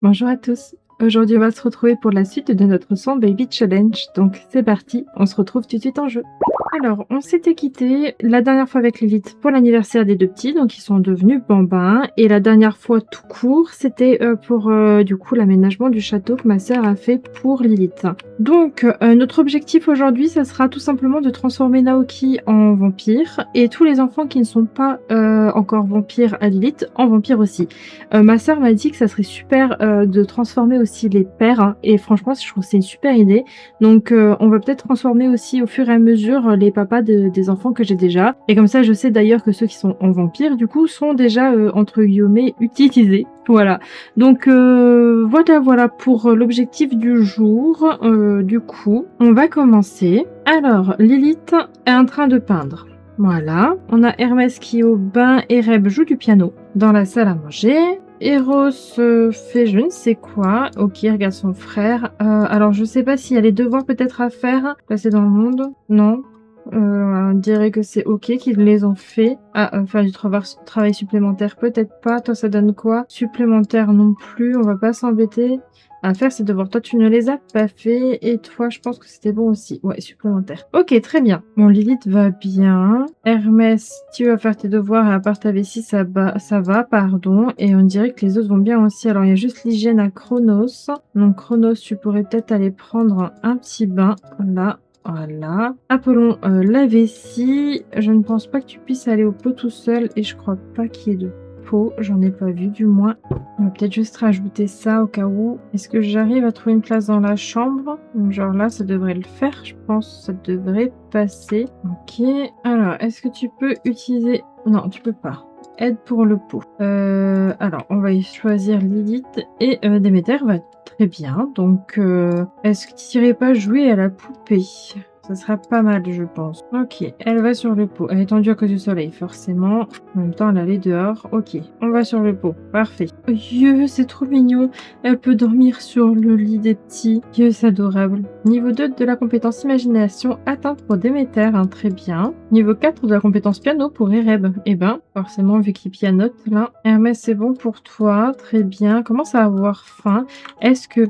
Bonjour à tous. Aujourd'hui, on va se retrouver pour la suite de notre son Baby Challenge. Donc, c'est parti, on se retrouve tout de suite en jeu. Alors, on s'était quitté la dernière fois avec Lilith pour l'anniversaire des deux petits, donc ils sont devenus bambins. Et la dernière fois tout court, c'était pour du coup l'aménagement du château que ma sœur a fait pour Lilith. Donc, notre objectif aujourd'hui, ça sera tout simplement de transformer Naoki en vampire et tous les enfants qui ne sont pas encore vampires à Lilith en vampires aussi. Ma sœur m'a dit que ça serait super de transformer aussi les pères, hein, et franchement, je trouve que c'est une super idée. Donc, on va peut-être transformer aussi au fur et à mesure les papas des enfants que j'ai déjà. Et comme ça, je sais d'ailleurs que ceux qui sont en vampire, du coup, sont déjà, entre guillemets, utilisés. Voilà. Donc, voilà pour l'objectif du jour. Du coup, on va commencer. Alors, Lilith est en train de peindre. Voilà. On a Hermès qui est au bain et Reb joue du piano dans la salle à manger. Eros fait je ne sais quoi. Ok, regarde son frère. Alors, je sais pas s'il y a les devoirs peut-être à faire. Passer dans le monde. Non. On dirait que c'est ok qu'ils les ont fait. Ah, faire du travail supplémentaire, peut-être pas. Toi, ça donne quoi? Supplémentaire non plus. On va pas s'embêter à faire ces devoirs. Toi, tu ne les as pas fait. Et toi, je pense que c'était bon aussi. Ouais, supplémentaire. Ok, très bien. Bon, Lilith va bien. Hermès, tu vas faire tes devoirs et à part ta vessie, ça va, pardon. Et on dirait que les autres vont bien aussi. Alors, il y a juste l'hygiène à Chronos. Donc, Chronos, tu pourrais peut-être aller prendre un petit bain. Là. Voilà. Apollon, la vessie. Je ne pense pas que tu puisses aller au pot tout seul et je crois pas qu'il y ait de pot. J'en ai pas vu du moins. On va peut-être juste rajouter ça au cas où. Est-ce que j'arrive à trouver une place dans la chambre? Genre là, ça devrait le faire, je pense. Ça devrait passer. Ok. Alors, est-ce que tu peux utiliser... Non, tu peux pas. Aide pour le pot. Alors, on va y choisir Lilith et Déméter va très bien. Donc, est-ce que tu n'irais pas jouer à la poupée? Ça sera pas mal, je pense. Ok, elle va sur le pot. Elle est tendue à cause du soleil, forcément. En même temps, elle allait dehors. Ok, on va sur le pot. Parfait. Oh, Dieu, c'est trop mignon. Elle peut dormir sur le lit des petits. Dieu, c'est adorable. Niveau 2 de la compétence imagination atteinte pour Déméter, hein, très bien. Niveau 4 de la compétence piano pour Ereb. Eh ben, forcément, vu qu'il pianote, là. Hermès, c'est bon pour toi. Très bien. Commence à avoir faim. Est-ce que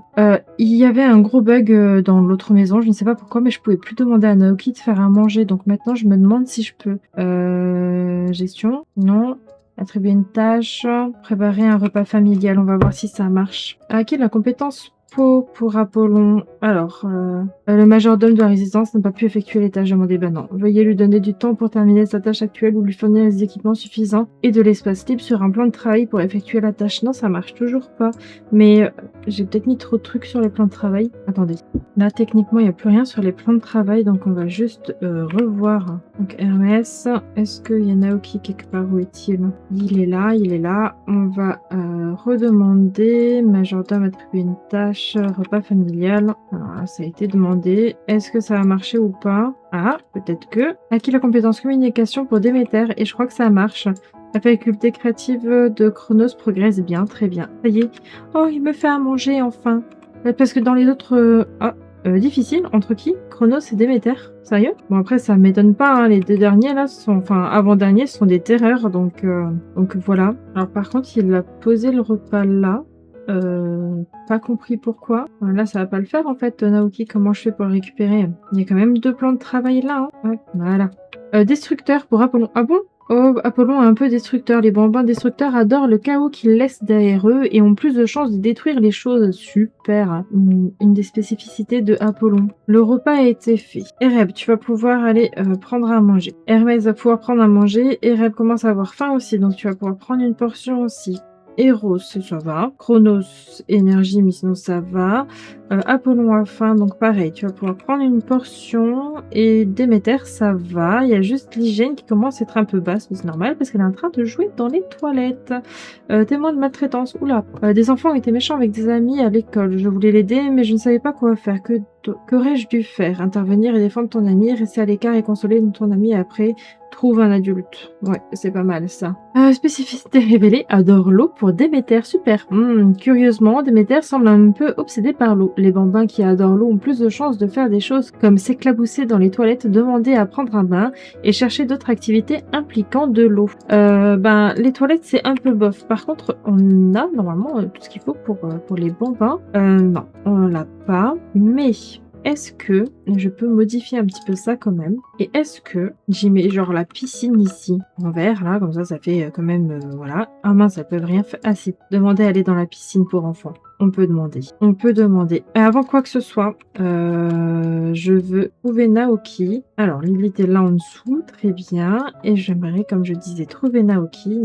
il y avait un gros bug dans l'autre maison? Je ne sais pas pourquoi, mais je pouvais plus demander à Naoki de faire à manger. Donc maintenant, je me demande si je peux. Gestion? Non. Attribuer une tâche. Préparer un repas familial. On va voir si ça marche. Ok, la compétence pour Apollon. Alors, le majordome de la résistance n'a pas pu effectuer les tâches demandées. Ben non. Veuillez lui donner du temps pour terminer sa tâche actuelle ou lui fournir les équipements suffisants et de l'espace libre sur un plan de travail pour effectuer la tâche. Non, ça marche toujours pas. Mais j'ai peut-être mis trop de trucs sur les plans de travail. Attendez. Là, techniquement, il n'y a plus rien sur les plans de travail, donc on va juste revoir. Donc Hermès, est-ce qu'il y a Naoki quelque part? Où est-il? Il est là, il est là. On va redemander. Majordome attribuer une tâche, repas familial. Alors là, ça a été demandé. Est-ce que ça a marché ou pas? Ah, peut-être que. Acquis la compétence communication pour Déméter, et je crois que ça marche. La faculté créative de Chronos progresse bien, très bien. Ça y est. Oh, il me fait à manger, enfin. Parce que dans les autres... difficiles, entre qui? Chronos et Déméter. Sérieux? Bon, après, ça m'étonne pas, hein. Les deux derniers, là, sont... Enfin, avant-derniers, sont des terreurs, donc voilà. Alors, par contre, il a posé le repas là. Pas compris pourquoi. Là, ça va pas le faire, en fait, Naoki. Comment je fais pour le récupérer? Il y a quand même 2 plans de travail là, hein. Ouais, voilà. Destructeur pour Apollon. Ah bon? Oh, Apollon est un peu destructeur. Les bambins destructeurs adorent le chaos qu'ils laissent derrière eux et ont plus de chances de détruire les choses. Super. Une des spécificités de Apollon. Le repas a été fait. Ereb, tu vas pouvoir aller prendre à manger. Hermès va pouvoir prendre à manger. Ereb commence à avoir faim aussi, donc tu vas pouvoir prendre une portion aussi. Eros, ça va. Chronos, énergie, mais sinon ça va. Apollon a faim, donc pareil, tu vas pouvoir prendre une portion. Et Déméter, ça va. Il y a juste l'hygiène qui commence à être un peu basse, mais c'est normal parce qu'elle est en train de jouer dans les toilettes. Témoin de maltraitance, oula. Des enfants ont été méchants avec des amis à l'école. Je voulais l'aider, mais je ne savais pas quoi faire. Que Qu'aurais-je dû faire? Intervenir et défendre ton ami, rester à l'écart et consoler ton ami après. Trouve un adulte. Ouais, c'est pas mal ça. Spécificité révélée, adore l'eau pour Déméter. Super. Curieusement, Déméter semble un peu obsédé par l'eau. Les bambins qui adorent l'eau ont plus de chances de faire des choses comme s'éclabousser dans les toilettes, demander à prendre un bain et chercher d'autres activités impliquant de l'eau. Les toilettes, c'est un peu bof. Par contre, on a normalement tout ce qu'il faut pour les bambins. Non, on l'a pas. Mais est-ce que je peux modifier un petit peu ça quand même? Et est-ce que j'y mets genre la piscine ici, en vert, là, comme ça fait quand même, voilà. Ah mince, elles peuvent rien faire. Ah si, demander à aller dans la piscine pour enfants. On peut demander. On peut demander. Et avant quoi que ce soit, je veux trouver Naoki. Alors, Lilith est là en dessous, très bien. Et j'aimerais, comme je disais, trouver Naoki.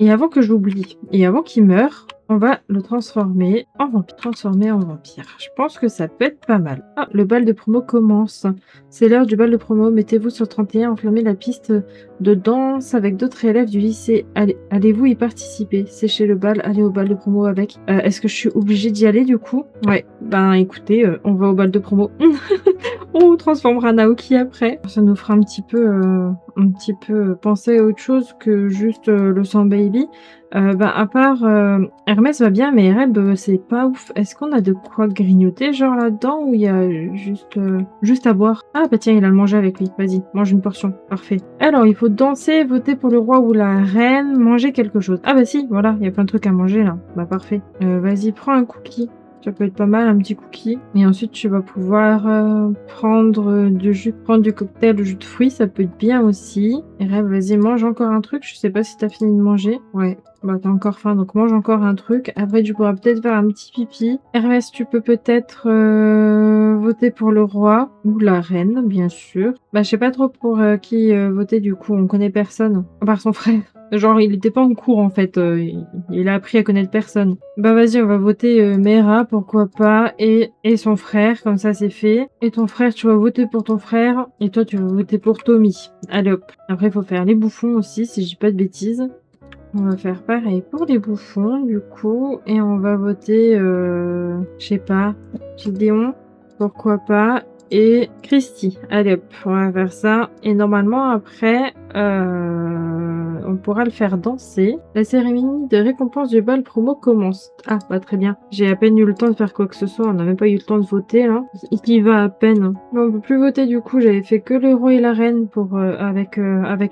Et avant que j'oublie, et avant qu'il meure, on va le transformer en vampire. Je pense que ça peut être pas mal. Ah, le bal de promo commence. C'est l'heure du bal de promo. Mettez-vous sur 31, enflammez la piste de danse avec d'autres élèves du lycée. Allez-vous y participer? Séchez le bal, allez au bal de promo avec. Est-ce que je suis obligée d'y aller du coup? Ouais, ben écoutez, on va au bal de promo. On transformera Naoki après. Ça nous fera un petit peu penser à autre chose que juste le sang baby. À part Hermès va bien, mais Ereb, c'est pas ouf. Est-ce qu'on a de quoi grignoter genre là-dedans ou il y a juste à boire? Ah bah tiens, il a le manger avec lui. Vas-y, mange une portion. Parfait. Alors, il faut danser, voter pour le roi ou la reine, manger quelque chose. Ah bah si, voilà, il y a plein de trucs à manger là. Bah parfait. Vas-y, prends un cookie. Ça peut être pas mal, un petit cookie. Et ensuite, tu vas pouvoir prendre du cocktail au jus de fruits. Ça peut être bien aussi. Et Rêve, vas-y, mange encore un truc. Je sais pas si t'as fini de manger. Ouais. Bah, t'as encore faim, donc mange encore un truc. Après, tu pourras peut-être faire un petit pipi. Hermès, tu peux peut-être voter pour le roi ou la reine, bien sûr. Bah, je sais pas trop pour qui voter, du coup. On connaît personne, à part son frère. Genre, il était pas en cours, en fait. Il a appris à connaître personne. Bah, vas-y, on va voter Mera, pourquoi pas, et son frère, comme ça, c'est fait. Et ton frère, tu vas voter pour ton frère, et toi, tu vas voter pour Tommy. Allez, hop. Après, il faut faire les bouffons aussi, si je dis pas de bêtises. On va faire pareil pour les bouffons, du coup, et on va voter, je sais pas, Gideon, pourquoi pas, et Christy. Allez hop, on va faire ça. Et normalement, après, on pourra le faire danser. La cérémonie de récompense du bal promo commence. Ah, bah très bien. J'ai à peine eu le temps de faire quoi que ce soit. On n'a même pas eu le temps de voter, là. Il y va à peine. Bon, on peut plus voter, du coup. J'avais fait que le roi et la reine pour avec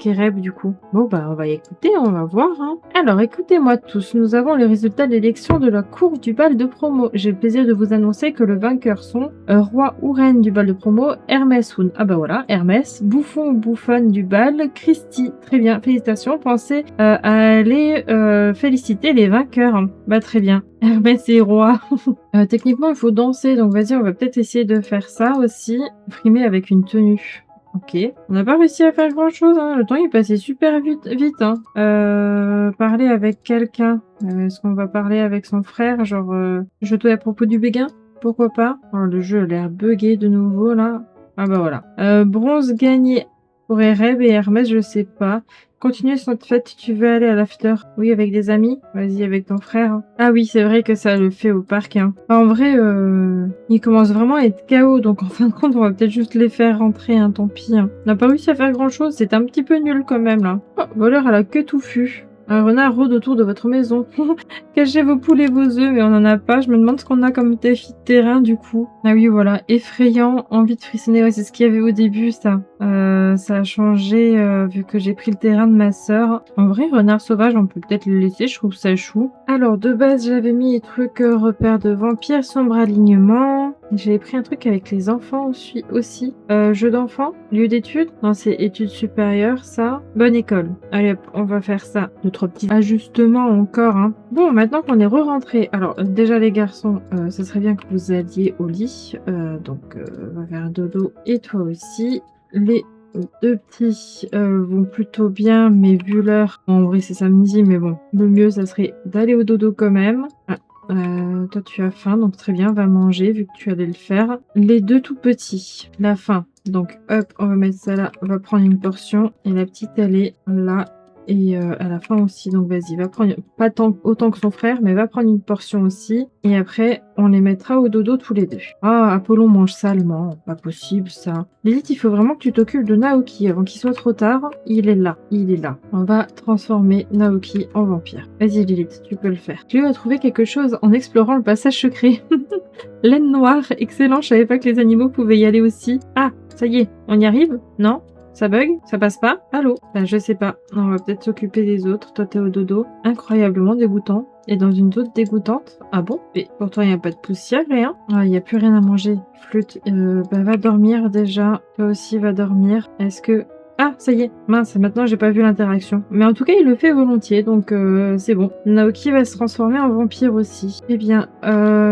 Ereb, du coup. Bon, bah, on va écouter, on va voir, hein. Alors, écoutez-moi tous. Nous avons les résultats de l'élection de la cour du bal de promo. J'ai le plaisir de vous annoncer que le vainqueur sont roi ou reine du bal de promo, Hermès ou... Ah bah voilà, Hermès, bouffon ou bouffonne du bal, Christy. Très bien, félicitations. Pensez à aller féliciter les vainqueurs. Bah très bien. Hermès est roi. Techniquement, il faut danser, donc vas-y, on va peut-être essayer de faire ça aussi. Frimer avec une tenue. Ok. On n'a pas réussi à faire grand-chose, hein. Le temps il est passé super vite, hein. Parler avec quelqu'un. Est-ce qu'on va parler avec son frère, genre je dois à propos du béguin? Pourquoi pas? Oh, le jeu a l'air buggé de nouveau, là. Ah bah voilà. Bronze gagné pour Ereb et Hermès, je sais pas. Continuez cette fête, tu veux aller à l'after? Oui, avec des amis? Vas-y, avec ton frère. Ah oui, c'est vrai que ça le fait au parc, hein. En vrai, il commence vraiment à être KO, donc en fin de compte, on va peut-être juste les faire rentrer, hein, tant pis. Hein. On n'a pas réussi à faire grand-chose, c'est un petit peu nul quand même, là. Oh, voleur à la queue touffue. Un renard rôde autour de votre maison. Cachez vos poules et vos œufs, mais on n'en a pas. Je me demande ce qu'on a comme défi de terrain, du coup. Ah oui, voilà. Effrayant, envie de frissonner. Ouais, c'est ce qu'il y avait au début, ça. Ça a changé vu que j'ai pris le terrain de ma sœur. En vrai, renard sauvage, on peut peut-être le laisser. Je trouve ça chou. Alors, de base, j'avais mis les trucs repères de vampires, sombre alignement. J'avais pris un truc avec les enfants aussi. Jeu d'enfants, lieu d'études. Non, c'est études supérieures, ça. Bonne école. Allez hop, on va faire ça. 2-3 petits ajustements encore, hein. Bon, maintenant qu'on est re-rentré. Alors, déjà les garçons, ce serait bien que vous alliez au lit. Donc, on va faire dodo et toi aussi. Les deux petits vont plutôt bien, mais vu l'heure, en vrai c'est samedi, mais bon, le mieux ça serait d'aller au dodo quand même. Ah. Toi tu as faim, donc très bien, va manger vu que tu allais le faire. Les deux tout petits, la faim. Donc hop, on va mettre ça là, on va prendre une portion. Et la petite elle est là. Et à la fin aussi, donc vas-y, va prendre pas autant que son frère, mais va prendre une portion aussi. Et après, on les mettra au dodo tous les deux. Ah, Apollon mange salement, pas possible ça. Lilith, il faut vraiment que tu t'occupes de Naoki avant qu'il soit trop tard. Il est là, il est là. On va transformer Naoki en vampire. Vas-y Lilith, tu peux le faire. Cléo a trouvé quelque chose en explorant le passage secret. Laine noire, excellent, je savais pas que les animaux pouvaient y aller aussi. Ah, ça y est, on y arrive? Non? Ça bug? Ça passe pas? Allô? Ben, je sais pas. On va peut-être s'occuper des autres. Toi, t'es au dodo. Incroyablement dégoûtant. Et dans une zone dégoûtante. Ah bon? Et pourtant, il n'y a pas de poussière, rien. Ah, il n'y a plus rien à manger. Flûte, bah, va dormir déjà. Toi aussi, va dormir. Est-ce que... Ah, ça y est, mince, maintenant j'ai pas vu l'interaction. Mais en tout cas, il le fait volontiers, donc c'est bon. Naoki va se transformer en vampire aussi. Eh bien,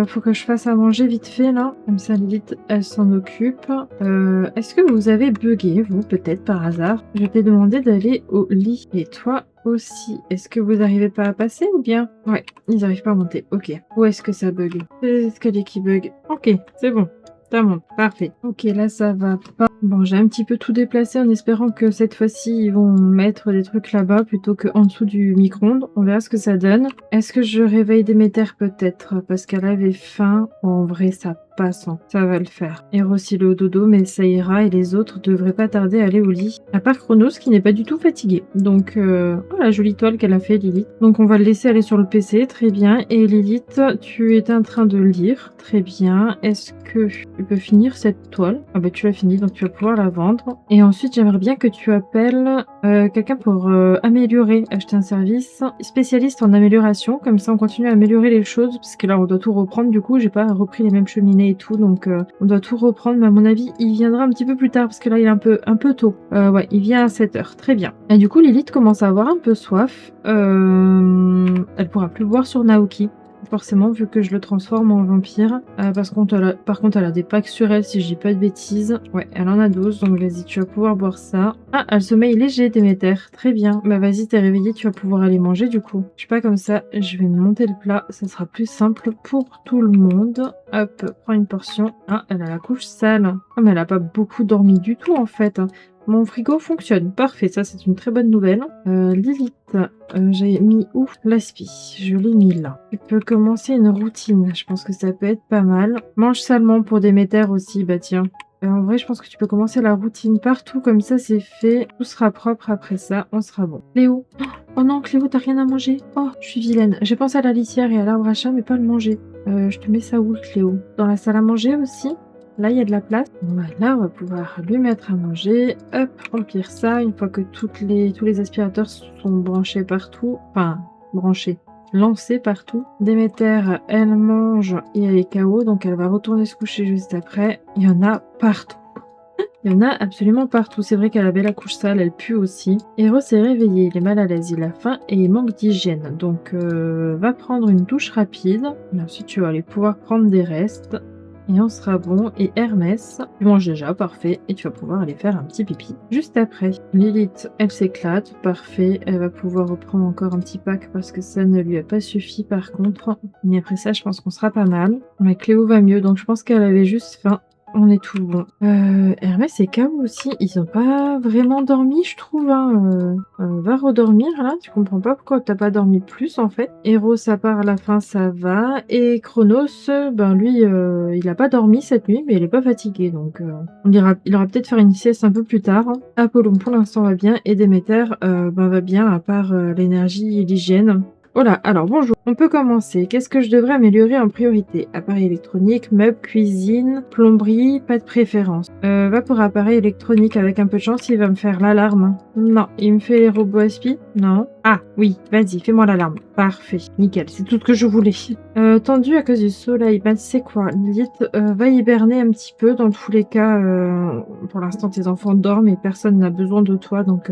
faut que je fasse à manger vite fait, là. Comme ça, Lilith, elle s'en occupe. Est-ce que vous avez bugué, vous, peut-être, par hasard? Je t'ai demandé d'aller au lit. Et toi aussi. Est-ce que vous arrivez pas à passer, ou bien? Ouais, ils arrivent pas à monter, ok. Où est-ce que ça bug? C'est les escaliers qui bug. Ok, c'est bon. Ça monte, parfait. Ok, là ça va pas. Bon, j'ai un petit peu tout déplacé en espérant que cette fois-ci ils vont mettre des trucs là-bas plutôt qu'en dessous du micro-ondes. On verra ce que ça donne. Est-ce que je réveille Déméter peut-être parce qu'elle avait faim? En vrai, ça passe, hein. Ça va le faire. Héros il est au dodo, mais ça ira et les autres devraient pas tarder à aller au lit. À part Chronos qui n'est pas du tout fatigué. Donc, oh la jolie toile qu'elle a fait Lilith. Donc on va le laisser aller sur le PC, très bien. Et Lilith, tu étais en train de lire, très bien. Est-ce que tu peux finir cette toile? Ah bah tu l'as fini, donc tu vas pouvoir la vendre. Et ensuite, j'aimerais bien que tu appelles quelqu'un pour améliorer, acheter un service spécialiste en amélioration. Comme ça, on continue à améliorer les choses, parce que là, on doit tout reprendre. Du coup, j'ai pas repris les mêmes cheminées et tout, donc on doit tout reprendre. Mais à mon avis, il viendra un petit peu plus tard, parce que là, il est un peu tôt. Ouais, il vient à 7 h. Très bien. Et du coup, Lilith commence à avoir un peu soif. Elle pourra plus boire sur Naoki. Forcément, vu que je le transforme en vampire. Par contre, elle a des packs sur elle, si je dis pas de bêtises. Ouais, elle en a 12, donc vas-y, tu vas pouvoir boire ça. Ah, elle sommeille léger, Déméter. Très bien. Bah vas-y, t'es réveillée, tu vas pouvoir aller manger, du coup. Je sais pas, comme ça, je vais monter le plat. Ça sera plus simple pour tout le monde. Hop, prends une portion. Ah, elle a la couche sale. Ah, mais elle a pas beaucoup dormi du tout, en fait. Mon frigo fonctionne. Parfait, ça c'est une très bonne nouvelle. Lilith, j'ai mis où l'aspi? Je l'ai mis là. Tu peux commencer une routine. Je pense que ça peut être pas mal. Mange salement pour Déméter aussi, bah tiens. En vrai, je pense que tu peux commencer la routine partout, comme ça c'est fait. Tout sera propre après ça, on sera bon. Cléo. Oh non, Cléo, t'as rien à manger? Oh, je suis vilaine. J'ai pensé à la litière et à l'arbre à chat, mais pas le manger. Je te mets ça où, Cléo? Dans la salle à manger aussi? Là, il y a de la place. Voilà, on va pouvoir lui mettre à manger. Hop, remplir ça. Une fois que tous les aspirateurs sont branchés partout. Enfin, branchés. Lancés partout. Déméter, elle mange et elle est KO. Donc, elle va retourner se coucher juste après. Il y en a partout. Il y en a absolument partout. C'est vrai qu'elle avait la couche sale, elle pue aussi. Héros s'est réveillé, il est mal à l'aise, il a faim et il manque d'hygiène. Donc, va prendre une douche rapide. Et ensuite, tu vas aller pouvoir prendre des restes. Et on sera bon. Et Hermès, tu manges déjà, parfait. Et tu vas pouvoir aller faire un petit pipi juste après. Lilith, elle s'éclate, parfait. Elle va pouvoir reprendre encore un petit pack parce que ça ne lui a pas suffi par contre. Mais après ça, je pense qu'on sera pas mal. Mais Cléo va mieux, donc je pense qu'elle avait juste faim. On est tout bon. Hermès et Kao aussi, ils ont pas vraiment dormi, je trouve. Hein. Va redormir là, tu comprends pas pourquoi t'as pas dormi plus en fait. Héros, ça part à la fin, ça va. Et Chronos, ben lui, il a pas dormi cette nuit, mais il est pas fatigué, donc il aura peut-être faire une sieste un peu plus tard. Apollon pour l'instant va bien, et Déméter ben, va bien, à part l'énergie et l'hygiène. Voilà, alors bonjour. On peut commencer. Qu'est-ce que je devrais améliorer en priorité? Appareil électronique, meubles, cuisine, plomberie, pas de préférence. Va pour appareil électronique, avec un peu de chance, il va me faire l'alarme. Non, il me fait les robots aspi? Non. Ah, oui, vas-y, fais-moi l'alarme. Parfait, nickel, c'est tout ce que je voulais. Tendu à cause du soleil, ben c'est quoi? Lilith, va hiberner un petit peu, dans tous les cas, pour l'instant tes enfants dorment et personne n'a besoin de toi, donc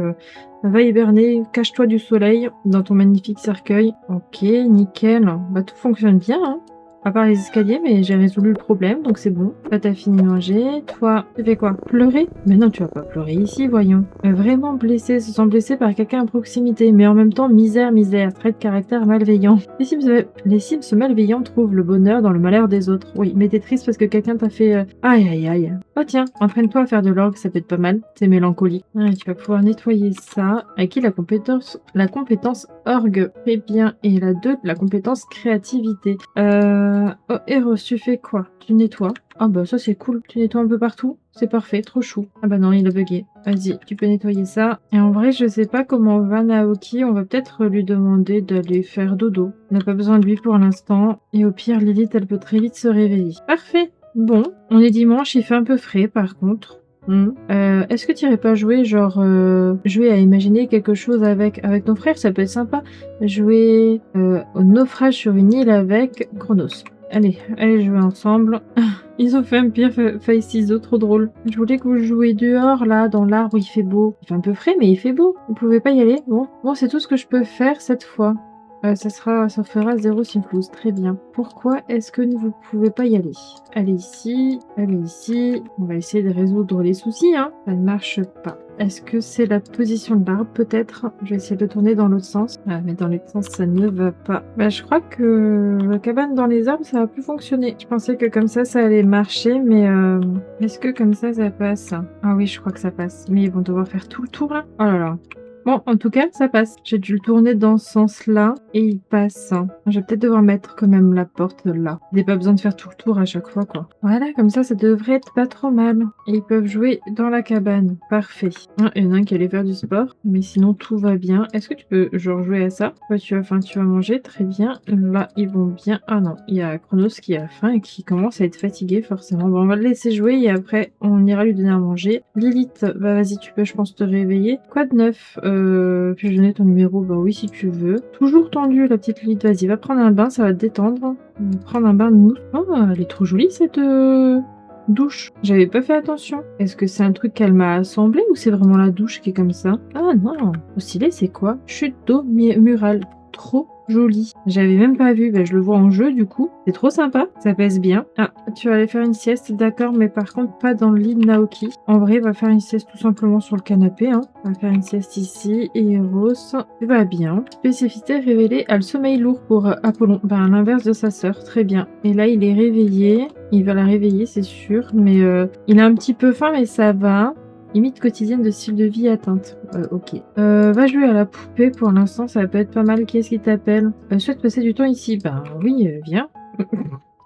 va hiberner, cache-toi du soleil dans ton magnifique cercueil. Ok, nickel. Bah tout fonctionne bien, hein. à part les escaliers, mais j'ai résolu le problème, donc c'est bon. Toi, t'as fini de manger. Toi, tu fais quoi? Pleurer? Mais non, tu vas pas pleurer ici, voyons. Vraiment blessé, se sent blessé par quelqu'un à proximité, mais en même temps, misère, trait de caractère malveillant. Les Sims malveillants trouvent le bonheur dans le malheur des autres. Oui, mais t'es triste parce que quelqu'un t'a fait aïe aïe aïe. Oh tiens, entraîne-toi à faire de l'orgue, ça peut être pas mal. C'est mélancolique. Ouais, tu vas pouvoir nettoyer ça. Acquis la compétence orgue. Très bien. Et la 2, la compétence créativité. Oh, Eros, tu fais quoi? Tu nettoies. Ah bah ça c'est cool. Tu nettoies un peu partout. C'est parfait, trop chou. Ah bah non, il a bugué. Vas-y, tu peux nettoyer ça. Et en vrai, je sais pas comment va Naoki. On va peut-être lui demander d'aller faire dodo. On n'a pas besoin de lui pour l'instant. Et au pire, Lilith, elle peut très vite se réveiller. Parfait. Bon, on est dimanche, il fait un peu frais par contre. Est-ce que tu irais pas jouer, genre, jouer à imaginer quelque chose avec ton frère? Ça peut être sympa. Jouer au naufrage sur une île avec Chronos. Allez jouer ensemble. Ils ont fait un pire feuille ciseaux, trop drôle. Je voulais que vous jouiez dehors, là, dans l'arbre où il fait beau. Il fait un peu frais, mais il fait beau. Vous pouvez pas y aller? Bon, c'est tout ce que je peux faire cette fois. Ça fera 0 simplouse. Très bien. Pourquoi est-ce que vous pouvez pas y aller? Allez ici. On va essayer de résoudre les soucis, hein. Ça ne marche pas. Est-ce que c'est la position de l'arbre, peut-être? Je vais essayer de tourner dans l'autre sens. Ah, mais dans l'autre sens, ça ne va pas. Bah, je crois que la cabane dans les arbres, ça va plus fonctionner. Je pensais que comme ça allait marcher, mais est-ce que comme ça passe? Ah oui, je crois que ça passe. Mais ils vont devoir faire tout le tour, là. Oh là là. Bon, en tout cas, ça passe. J'ai dû le tourner dans ce sens-là et il passe. Je vais peut-être devoir mettre quand même la porte là. Il n'y a pas besoin de faire tout le tour à chaque fois, quoi. Voilà, comme ça devrait être pas trop mal. Et ils peuvent jouer dans la cabane. Parfait. Il y en a un qui allait faire du sport, mais sinon tout va bien. Est-ce que tu peux genre jouer à ça? Ouais, tu vas manger, très bien. Là, ils vont bien. Ah non, il y a Chronos qui a faim et qui commence à être fatigué forcément. Bon, on va le laisser jouer et après, on ira lui donner à manger. Lilith, bah vas-y, tu peux, je pense, te réveiller. Quoi de neuf? Puis je donner ton numéro, bah oui si tu veux. Toujours tendue la petite Lilith, vas-y va prendre un bain, ça va te détendre. Prendre un bain de mousse. Oh elle est trop jolie cette douche. J'avais pas fait attention. Est-ce que c'est un truc qu'elle m'a assemblé ou c'est vraiment la douche qui est comme ça? Ah non, au stylé c'est quoi? Chute d'eau murale. Trop joli. J'avais même pas vu, je le vois en jeu du coup. C'est trop sympa, ça pèse bien. Ah, tu vas aller faire une sieste, d'accord, mais par contre pas dans le lit de Naoki. En vrai, va faire une sieste tout simplement sur le canapé. On va faire une sieste ici et Rose va bien. Spécificité révélée, a le sommeil lourd pour Apollon. À l'inverse de sa sœur, très bien. Et là, il est réveillé. Il va la réveiller, c'est sûr, mais il a un petit peu faim, mais ça va. Limite quotidienne de style de vie atteinte. Ok. Va jouer à la poupée pour l'instant, ça peut être pas mal. Qui est-ce qui t'appelle? Souhaite passer du temps ici. Ben oui, viens.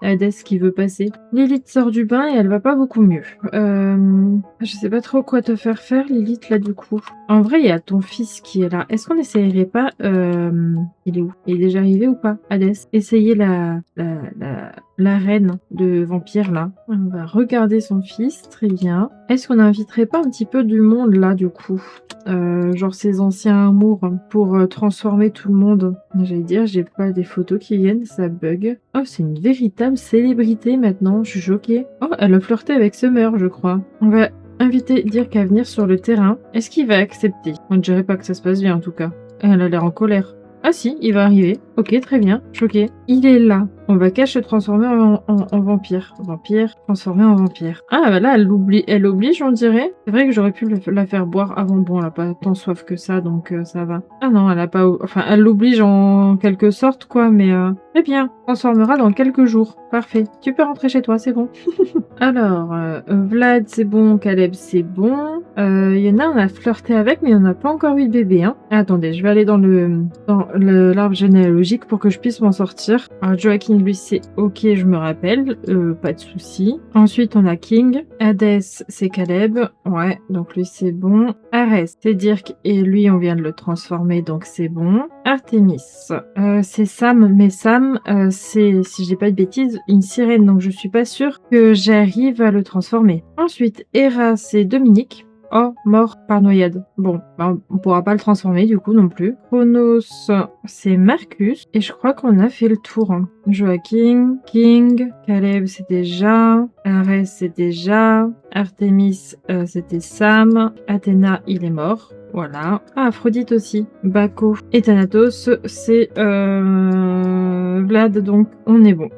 Hadès qui veut passer. Lilith sort du bain et elle va pas beaucoup mieux. Je sais pas trop quoi te faire faire, Lilith, là, du coup. En vrai, il y a ton fils qui est là. Est-ce qu'on essayerait pas... Il est où? Il est déjà arrivé ou pas? Hadès. Essayez la reine de vampire, là. On va regarder son fils, très bien. Est-ce qu'on n'inviterait pas un petit peu du monde, là, du coup? Genre ses anciens amours pour transformer tout le monde. J'allais dire, j'ai pas des photos qui viennent, ça bug. Oh, c'est une véritable célébrité maintenant, je suis choquée. Oh, elle a flirté avec Summer, je crois. On va inviter Dirk à venir sur le terrain. Est-ce qu'il va accepter? On ne dirait pas que ça se passe bien en tout cas. Elle a l'air en colère. Ah si, il va arriver. Ok, très bien. Choqué. Il est là. On va cache se transformer en vampire. Vampire, transformer en vampire. Ah bah là, elle oblige, on dirait. C'est vrai que j'aurais pu la faire boire avant. Bon, elle a pas tant soif que ça, donc ça va. Ah non, elle a pas... Enfin, elle l'oblige en quelque sorte, quoi, mais... Très bien. Transformera dans quelques jours. Parfait. Tu peux rentrer chez toi, c'est bon. Alors, Vlad, c'est bon. Caleb, c'est bon. Il y en a, on a flirté avec, mais on n'a pas encore eu de bébé, hein. Attendez, je vais aller dans l'arbre généalogique pour que je puisse m'en sortir. Alors, Joaquin, lui, c'est ok, je me rappelle. Pas de souci. Ensuite, on a King. Hadès, c'est Caleb. Ouais, donc lui, c'est bon. Ares, c'est Dirk, et lui, on vient de le transformer, donc c'est bon. Artemis, c'est Sam, mais Sam, c'est, si je dis pas de bêtises, une sirène, donc je suis pas sûre que j'arrive à le transformer. Ensuite, Hera, c'est Dominique. Oh, mort par noyade. Bon, on pourra pas le transformer du coup non plus. Chronos, c'est Marcus. Et je crois qu'on a fait le tour. Joaquin, King, Caleb, c'est déjà. Ares, c'est déjà. Artemis, c'était Sam. Athéna, il est mort. Voilà. Ah, Aphrodite aussi. Baco et Thanatos, c'est Vlad, donc on est bon.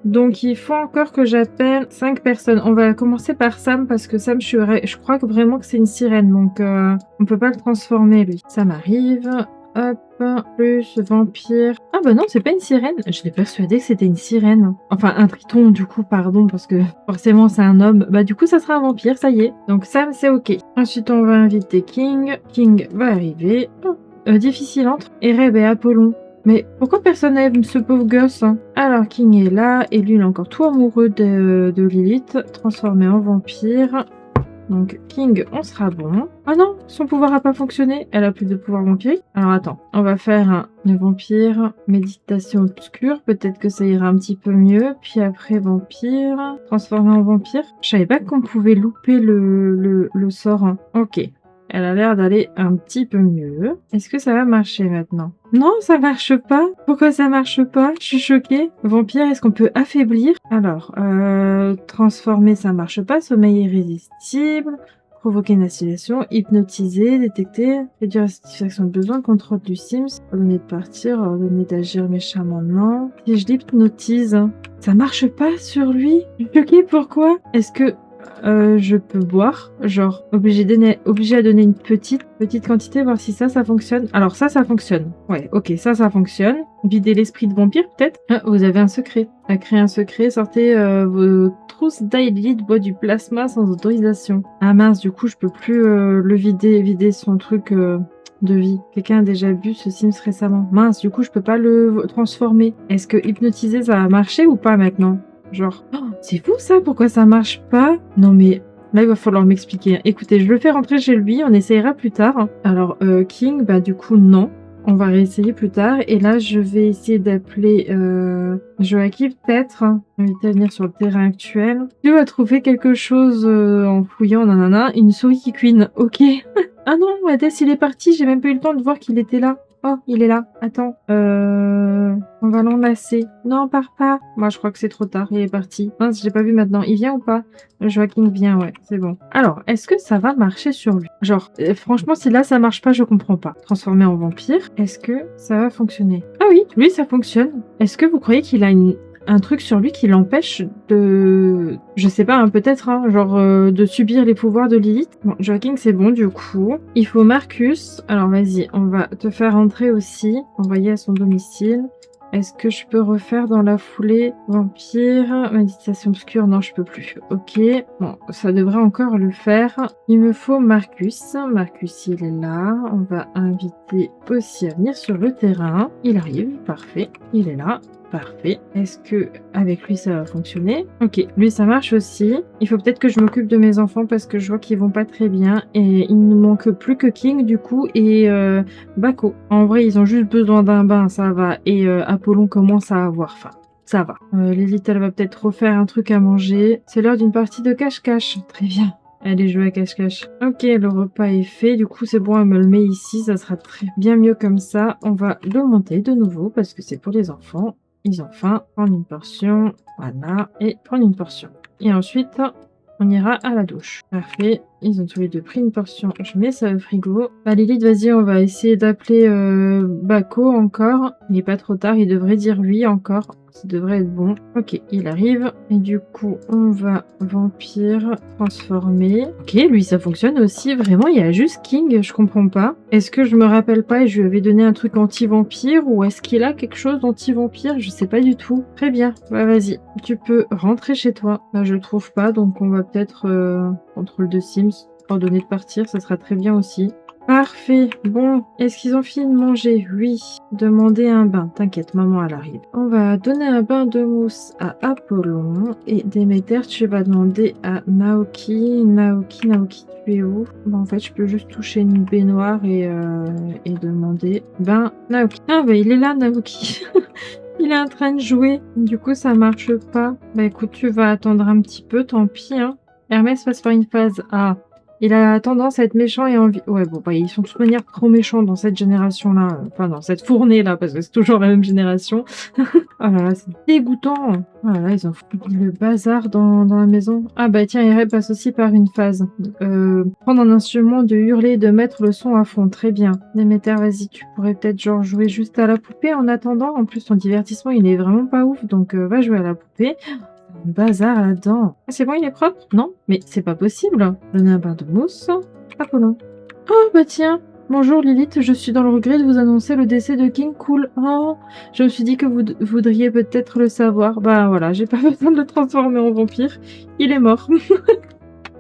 Donc il faut encore que j'appelle 5 personnes. On va commencer par Sam parce que Sam, je crois que vraiment que c'est une sirène. Donc on peut pas le transformer lui. Ça m'arrive. Hop, plus vampire. Ah bah non, c'est pas une sirène. Je l'ai persuadé que c'était une sirène. Enfin, un triton du coup, pardon, parce que forcément c'est un homme. Bah du coup, ça sera un vampire, ça y est. Donc Sam, c'est ok. Ensuite, on va inviter King. King va arriver. Oh, difficile entre. Et Reb et Apollon. Mais pourquoi personne n'aime ce pauvre gosse hein. Alors, King est là, et lui, il est encore tout amoureux de Lilith, transformé en vampire. Donc, King, on sera bon. Ah non, son pouvoir n'a pas fonctionné. Elle a plus de pouvoir vampirique. Alors, attends. On va faire le vampire, méditation obscure. Peut-être que ça ira un petit peu mieux. Puis après, vampire, transformé en vampire. Je savais pas qu'on pouvait louper le sort. Hein. Ok. Elle a l'air d'aller un petit peu mieux. Est-ce que ça va marcher maintenant? Non, ça marche pas. Pourquoi ça marche pas? Je suis choquée. Vampire, est-ce qu'on peut affaiblir? Alors, transformer, ça marche pas. Sommeil irrésistible. Provoquer une assimilation. Hypnotiser. Détecter. Réduire la satisfaction de besoin. Contrôle du Sims. Ordonner de partir. Ordonner d'agir méchamment. Non. Si je l'hypnotise, ça marche pas sur lui. Je suis choquée. Pourquoi? Est-ce que je peux boire, genre obligé à donner une petite quantité, voir si ça fonctionne. Alors ça fonctionne. Ouais, ok, ça fonctionne. Vider l'esprit de vampire, peut-être. Ah, vous avez un secret. À créer un secret, sortez vos trousses d'Aelite, bois du plasma sans autorisation. Ah mince, du coup, je peux plus le vider son truc de vie. Quelqu'un a déjà bu ce Sims récemment. Mince, du coup, je peux pas le transformer. Est-ce que hypnotiser, ça va marcher ou pas maintenant? Genre, oh, c'est fou ça, pourquoi ça marche pas? Non mais là il va falloir m'expliquer. Écoutez, je le fais rentrer chez lui, on essayera plus tard. Alors King, bah du coup non, on va réessayer plus tard. Et là je vais essayer d'appeler Joachim peut-être, inviter à venir sur le terrain actuel. Tu vas trouver quelque chose en fouillant, nanana, une souris qui cuine, ok. Ah non, Hades il est parti, j'ai même pas eu le temps de voir qu'il était là. Oh, il est là. Attends. On va l'enlacer. Non, pars pas. Moi, je crois que c'est trop tard. Il est parti. Mince, j'ai pas vu maintenant. Il vient ou pas? Joaquin vient, ouais. C'est bon. Alors, est-ce que ça va marcher sur lui? Genre, franchement, si là, ça marche pas, je comprends pas. Transformé en vampire, est-ce que ça va fonctionner? Ah oui, lui, ça fonctionne. Est-ce que vous croyez qu'il a un truc sur lui qui l'empêche de... Je sais pas, hein, peut-être, hein, genre de subir les pouvoirs de Lilith. Bon, Joaquin, c'est bon, du coup. Il faut Marcus. Alors, vas-y, on va te faire entrer aussi. Envoyer à son domicile. Est-ce que je peux refaire dans la foulée vampire, méditation obscure? Non, je peux plus. Ok. Bon, ça devrait encore le faire. Il me faut Marcus. Marcus, il est là. On va inviter aussi à venir sur le terrain. Il arrive. Parfait. Il est là. Parfait. Est-ce que avec lui ça va fonctionner? Ok, lui ça marche aussi. Il faut peut-être que je m'occupe de mes enfants parce que je vois qu'ils vont pas très bien. Et il ne manque plus que King du coup et Bako. En vrai, ils ont juste besoin d'un bain, ça va. Et Apollon commence à avoir faim. Ça va. Lilith, elle va peut-être refaire un truc à manger. C'est l'heure d'une partie de cache-cache. Très bien. Allez jouer à cache-cache. Ok, le repas est fait. Du coup, c'est bon, elle me le met ici. Ça sera très bien mieux comme ça. On va le monter de nouveau parce que c'est pour les enfants. Ils ont faim. Prendre une portion. Voilà. Et prendre une portion. Et ensuite, on ira à la douche. Parfait. Ils ont tous les deux pris une portion. Je mets ça au frigo. Bah, Lilith, vas-y, on va essayer d'appeler Bako encore. Il n'est pas trop tard. Il devrait dire oui encore. Ça devrait être bon. Ok, il arrive. Et du coup, on va vampire transformer. Ok, lui, ça fonctionne aussi. Vraiment, il y a juste King. Je comprends pas. Est-ce que je me rappelle pas et je lui avais donné un truc anti-vampire ou est-ce qu'il a quelque chose d'anti-vampire? Je sais pas du tout. Très bien. Bah, vas-y. Tu peux rentrer chez toi. Bah, je le trouve pas. Donc, on va peut-être contrôle de Sims. Ordonner de partir. Ça sera très bien aussi. Parfait. Bon, est-ce qu'ils ont fini de manger? Oui. Demander un bain. T'inquiète, maman, elle arrive. On va donner un bain de mousse à Apollon. Et Déméter, tu vas demander à Naoki. Naoki, tu es où? Bon, en fait, je peux juste toucher une baignoire et demander bain Naoki. Ah, bah, il est là, Naoki. Il est en train de jouer. Du coup, ça marche pas. Bah, écoute, tu vas attendre un petit peu, tant pis, hein. Hermès passe par une phase A. Il a tendance à être méchant et envie. Ouais, bon, bah, ils sont de toute manière trop méchants dans cette génération-là. Enfin, dans cette fournée-là, parce que c'est toujours la même génération. Oh là là, c'est dégoûtant. Oh là là, ils ont foutu le bazar dans la maison. Ah bah tiens, Ireb passe aussi par une phase. Prendre un instrument, de hurler, de mettre le son à fond. Très bien. Déméter, vas-y, tu pourrais peut-être genre jouer juste à la poupée en attendant. En plus, ton divertissement, il est vraiment pas ouf, donc va jouer à la poupée. Bazar là-dedans. Ah, c'est bon, il est propre? Non, mais c'est pas possible. Donner un bain de mousse. Apollon. Oh, bah tiens. Bonjour Lilith, je suis dans le regret de vous annoncer le décès de King Cool. Oh, je me suis dit que vous voudriez peut-être le savoir. Bah voilà, j'ai pas besoin de le transformer en vampire. Il est mort.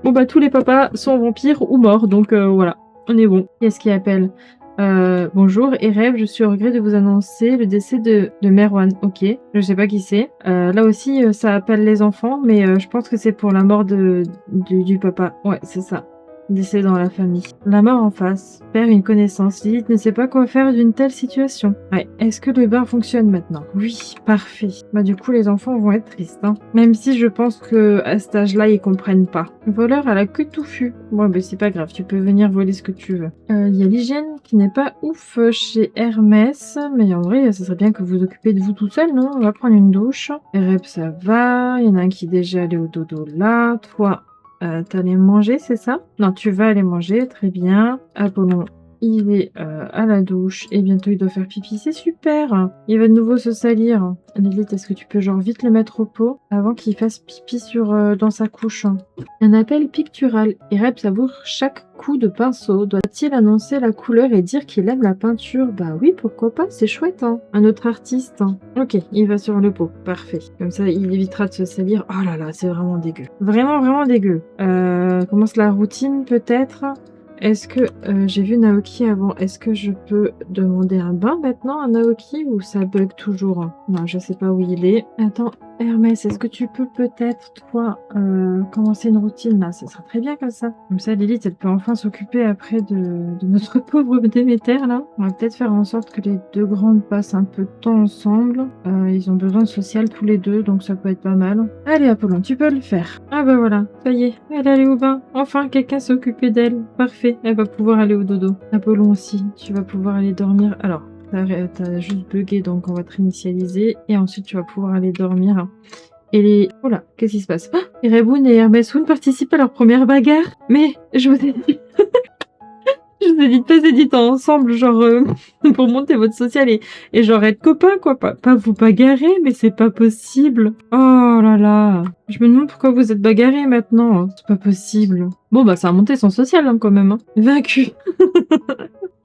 Bon bah tous les papas sont vampires ou morts, donc voilà, on est bon. Qui est-ce qui appelle? Bonjour, Ereb, je suis au regret de vous annoncer le décès de Merwan. Ok, je sais pas qui c'est. Là aussi, ça appelle les enfants, mais je pense que c'est pour la mort du papa. Ouais, c'est ça. Décès dans la famille. La mort en face. Faire une connaissance. Lilith ne sait pas quoi faire d'une telle situation. Ouais, est-ce que le bain fonctionne maintenant? Oui, parfait. Bah du coup, les enfants vont être tristes, hein. Même si je pense que à cet âge-là, ils comprennent pas. Le voleur a la queue touffue. Bon, bah c'est pas grave, tu peux venir voler ce que tu veux. Il y a l'hygiène qui n'est pas ouf chez Hermès, mais en vrai, ça serait bien que vous occupez de vous tout seul, non? On va prendre une douche. Ereb, ça va. Il y en a un qui est déjà allé au dodo là. Toi, t'allais manger, c'est ça? Non, tu vas aller manger, très bien. Apollon, il est à la douche et bientôt il doit faire pipi, c'est super. Il va de nouveau se salir. Lilith, est-ce que tu peux genre vite le mettre au pot avant qu'il fasse pipi dans sa couche? Un appel pictural. Ereb savoure chaque coup de pinceau. Doit-il annoncer la couleur et dire qu'il aime la peinture? Bah oui, pourquoi pas, c'est chouette, hein. Un autre artiste, hein. Ok, il va sur le pot, parfait. Comme ça, il évitera de se salir. Oh là là, c'est vraiment dégueu. Vraiment, vraiment dégueu. Commence la routine, peut-être. Est-ce que j'ai vu Naoki avant? Est-ce que je peux demander un bain maintenant à Naoki ou ça bug toujours? Non, je sais pas où il est. Attends, Hermès, est-ce que tu peux peut-être, toi, commencer une routine là? Ça sera très bien comme ça. Comme ça, Lilith, elle peut enfin s'occuper après de notre pauvre Déméter là. On va peut-être faire en sorte que les deux grandes passent un peu de temps ensemble. Ils ont besoin de social tous les deux, donc ça peut être pas mal. Allez, Apollon, tu peux le faire. Ah bah voilà, ça y est, elle est allée au bain. Enfin, quelqu'un s'est occupé d'elle. Parfait, elle va pouvoir aller au dodo. Apollon aussi, tu vas pouvoir aller dormir. Alors, t'as juste bugué, donc on va te réinitialiser. Et ensuite, tu vas pouvoir aller dormir. Et les... Oh là, qu'est-ce qui se passe? Ah, Ereboun et Hermeswoun participent à leur première bagarre. Mais, je vous ai dit... Je vous ai dit de passer du temps ensemble, genre, pour monter votre social et genre être copains, quoi. Pas vous bagarrer, mais c'est pas possible. Oh là là. Je me demande pourquoi vous êtes bagarrés maintenant. Hein. C'est pas possible. Bon, bah, ça a monté son social, hein, quand même. Hein. Vaincu.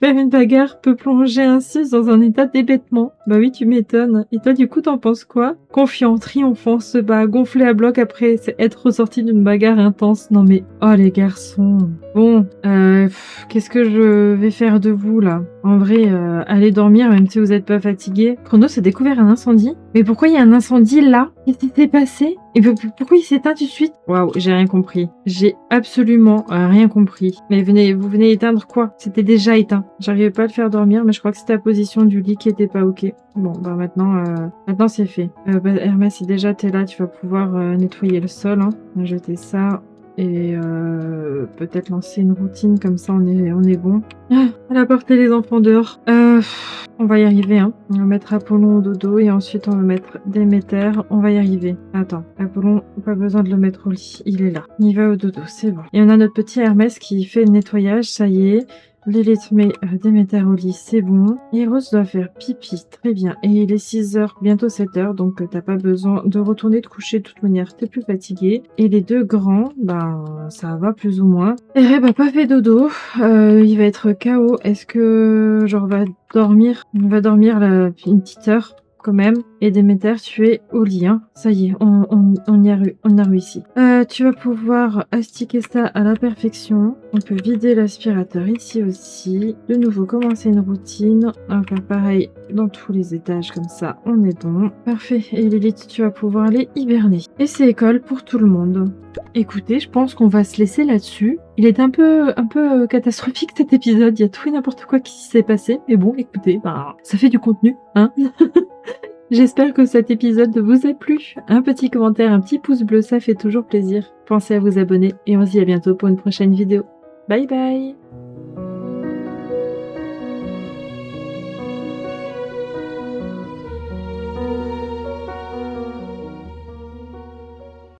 Faire une bagarre peut plonger un cis dans un état d'hébétement. Bah oui, tu m'étonnes. Et toi, du coup, t'en penses quoi? Confiant, triomphant, se bat, gonflé à bloc après être ressorti d'une bagarre intense. Non mais, oh les garçons. Bon, qu'est-ce que je vais faire de vous, là? En vrai, allez dormir, même si vous n'êtes pas fatigué. Chronos a découvert un incendie. Mais pourquoi il y a un incendie là? Qu'est-ce qui s'est passé? Et pourquoi il s'éteint tout de suite? Waouh, j'ai rien compris. J'ai absolument rien compris. Mais vous venez éteindre quoi? C'était déjà éteint. J'arrivais pas à le faire dormir, mais je crois que c'était la position du lit qui était pas ok. Bon, bah maintenant c'est fait. Bah, Hermès, si déjà t'es là, tu vas pouvoir nettoyer le sol. Hein. Jeter ça. Et peut-être lancer une routine, comme ça on est bon. Ah, elle a porté les enfants dehors. On va y arriver, hein. On va mettre Apollon au dodo et ensuite on va mettre Déméter. On va y arriver. Attends, Apollon, pas besoin de le mettre au lit. Il est là. Il va au dodo, c'est bon. Et on a notre petit Hermès qui fait le nettoyage, ça y est. Lilith met Déméter au lit, c'est bon. Et Rose doit faire pipi, très bien. Et il est 6h, bientôt 7h, donc t'as pas besoin de retourner te coucher de toute manière, t'es plus fatigué. Et les deux grands, ben ça va plus ou moins. Ereb a pas fait dodo, il va être KO. Est-ce que genre va dormir? On va dormir une petite heure quand même. Et Déméter, tu es au lit, hein. Ça y est, on a réussi. Tu vas pouvoir astiquer ça à la perfection. On peut vider l'aspirateur ici aussi. De nouveau, commencer une routine. On va faire pareil dans tous les étages, comme ça, on est bon. Parfait. Et Lilith, tu vas pouvoir aller hiberner. Et c'est école pour tout le monde. Écoutez, je pense qu'on va se laisser là-dessus. Il est un peu catastrophique cet épisode. Il y a tout et n'importe quoi qui s'est passé. Mais bon, écoutez, bah, ça fait du contenu, hein. J'espère que cet épisode vous a plu. Un petit commentaire, un petit pouce bleu, ça fait toujours plaisir. Pensez à vous abonner et on se dit à bientôt pour une prochaine vidéo. Bye bye!